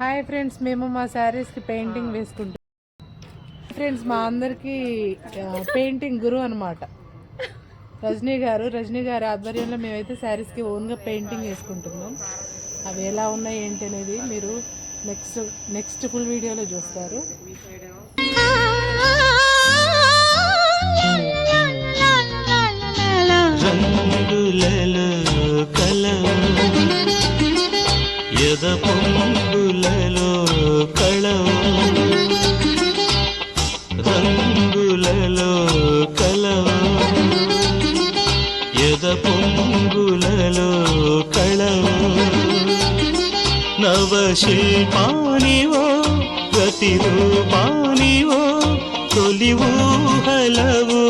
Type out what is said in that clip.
Hi friends, మేము మా శారీస్కి పెయింటింగ్ వేసుకుంటాం. ఫ్రెండ్స్, మా అందరికీ పెయింటింగ్ గురువు అనమాట రజనీ గారి ఆధ్వర్యంలో మేమైతే శారీస్కి ఓన్గా పెయింటింగ్ వేసుకుంటున్నాం. అవి ఎలా ఉన్నాయి ఏంటి అనేది మీరు నెక్స్ట్ ఫుల్ వీడియోలో చూస్తారు. పొంగులలో కళవు రంగులలో కలవు ఎద పొంగులలో కళవు నవశిల్పానివో ప్రతిరూపానివో తొలి ఊహలవు